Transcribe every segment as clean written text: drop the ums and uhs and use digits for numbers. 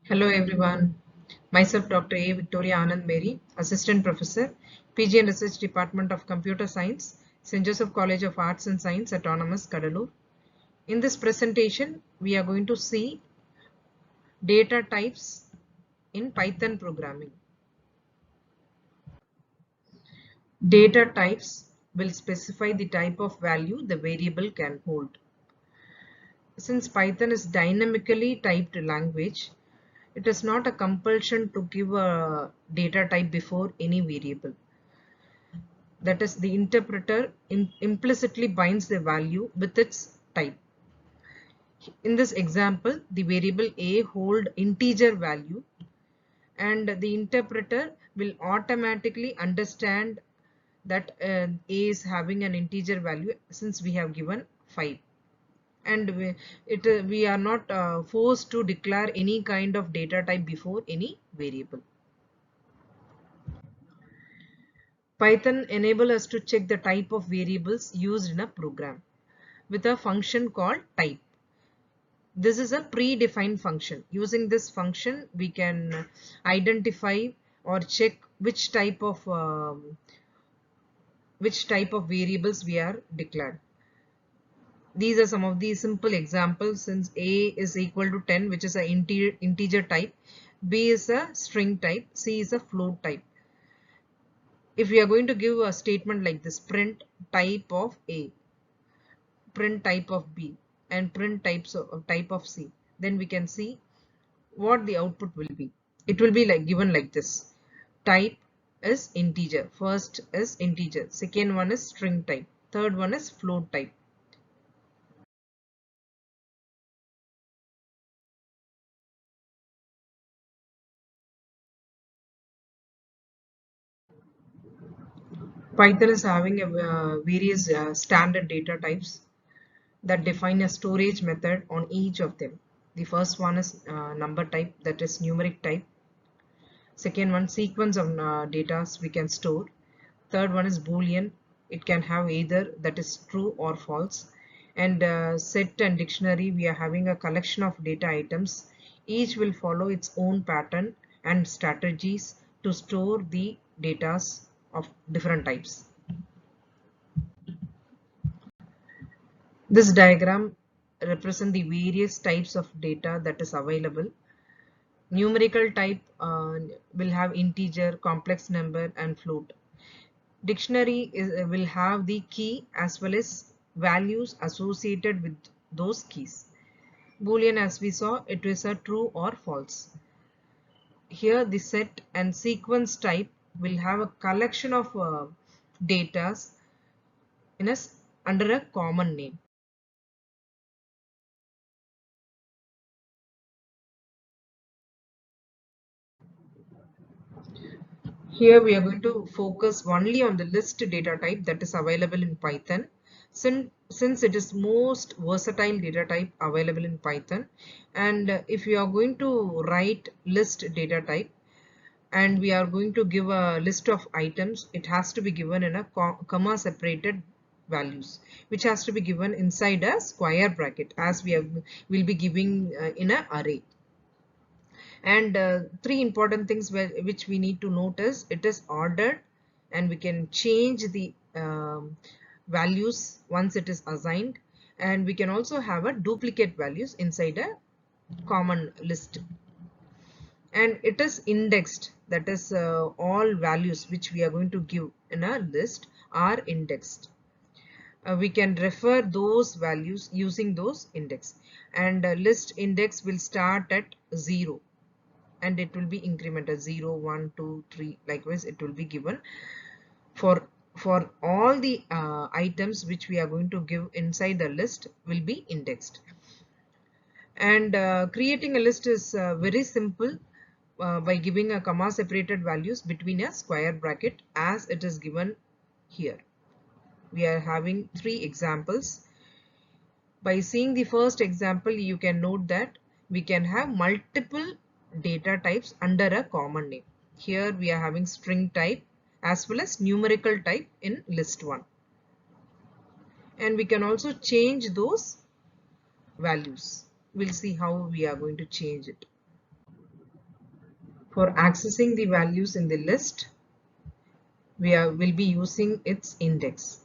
Hello everyone. Myself Dr. A. Victoria Anand Mary, Assistant Professor, PG and Research Department of Computer Science, St.Joseph College of Arts and Science, Autonomous, Cuddalore. In this presentation, we are going to see data types in Python programming. Data types will specify the type of value the variable can hold. Since Python is dynamically typed language, it is not a compulsion to give a data type before any variable. That is, the interpreter implicitly binds the value with its type. In this example, the variable a hold integer value, and the interpreter will automatically understand that a is having an integer value since we have given 5. And we are not forced to declare any kind of data type before any variable. Python enables us to check the type of variables used in a program with a function called type. This is a predefined function. Using this function, we can identify or check which type of variables we are declared. These are some of the simple examples. Since a is equal to 10, which is an integer type, b is a string type, c is a float type. If we are going to give a statement like this, print type of a, print type of b, and print type of c, then we can see what the output will be. It will be like given like this: type is integer, first is integer, second one is string type, third one is float type. Python is having various standard data types that define a storage method on each of them. The first one is number type, that is numeric type. Second one, sequence of data we can store. Third one is Boolean. It can have either that is true or false. And set and dictionary, we are having a collection of data items. Each will follow its own pattern and strategies to store the data of different types. This diagram represents the various types of data that is available. Numerical type will have integer, complex number, and float. Dictionary will have the key as well as values associated with those keys. Boolean, as we saw, it is a true or false. Here the set and sequence type will have a collection of data in under a common name. Here we are going to focus only on the list data type that is available in Python. Since it is most versatile data type available in Python, and if you are going to write list data type and we are going to give a list of items, it has to be given in a comma separated values, which has to be given inside a square bracket, as will be giving in an array. And three important things which we need to notice: it is ordered, and we can change the values once it is assigned, and we can also have a duplicate values inside a common list. And it is indexed, that is all values which we are going to give in a list are indexed. We can refer those values using those index, and list index will start at 0 and it will be incremented 0, 1, 2, 3. Likewise, it will be given for all the items which we are going to give inside the list will be indexed. And creating a list is very simple by giving a comma separated values between a square bracket as it is given here. We are having 3 examples. By seeing the first example, you can note that we can have multiple data types under a common name. Here we are having string type as well as numerical type in list 1. And we can also change those values. We'll see how we are going to change it. For accessing the values in the list, will be using its index.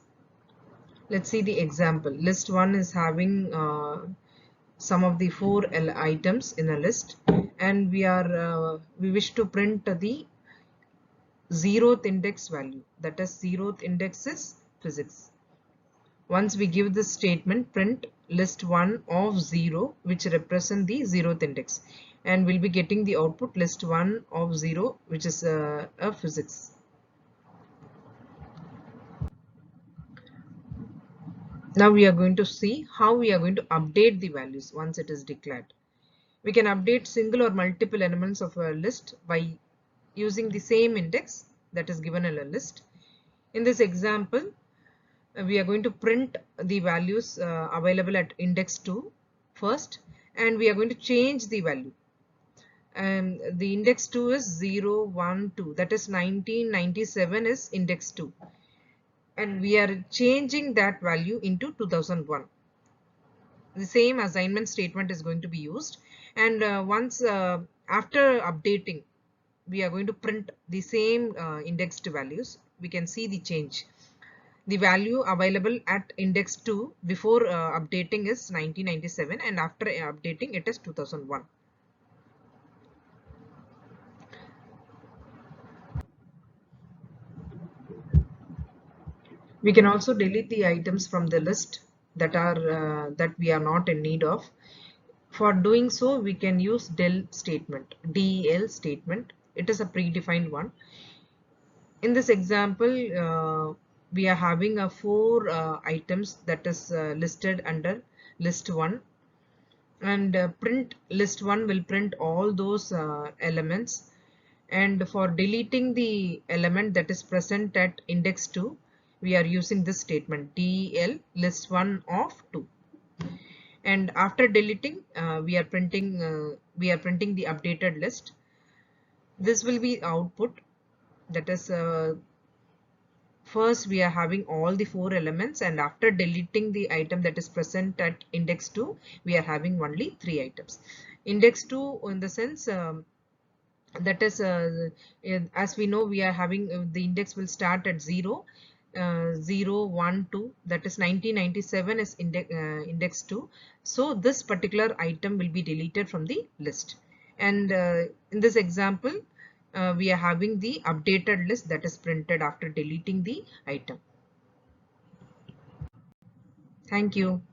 Let's see the example. List 1 is having some of the 4 items in a list, and we wish to print the 0th index value. That is, 0th index is physics. Once we give this statement, print list 1 of 0, which represent the 0th index, and we'll be getting the output list 1 of 0, which is a physics. Now we are going to see how we are going to update the values once it is declared. We can update single or multiple elements of a list by using the same index that is given in a list. In this example, we are going to print the values available at index 2 first, and we are going to change the value. The index 2 is 0, 1, 2. That is 1997 is index 2. And we are changing that value into 2001. The same assignment statement is going to be used, and once after updating, we are going to print the same indexed values. We can see the change. The value available at index 2 before updating is 1997, and after updating it is 2001. We can also delete the items from the list that we are not in need of. For doing so, we can use del statement. It is a predefined one. In this example, we are having a 4 items that is listed under list 1, and print list 1 will print all those elements, and for deleting the element that is present at index 2, we are using this statement del list 1 of 2, and after deleting we are printing the updated list. This will be output. That is, first we are having all the 4 elements, and after deleting the item that is present at index 2, we are having only 3 items. Index 2, in the sense, that is, as we know, we are having the index will start at 0, 0, 1, 2. That is 1997 is index 2. So this particular item will be deleted from the list. And in this example, we are having the updated list that is printed after deleting the item. Thank you.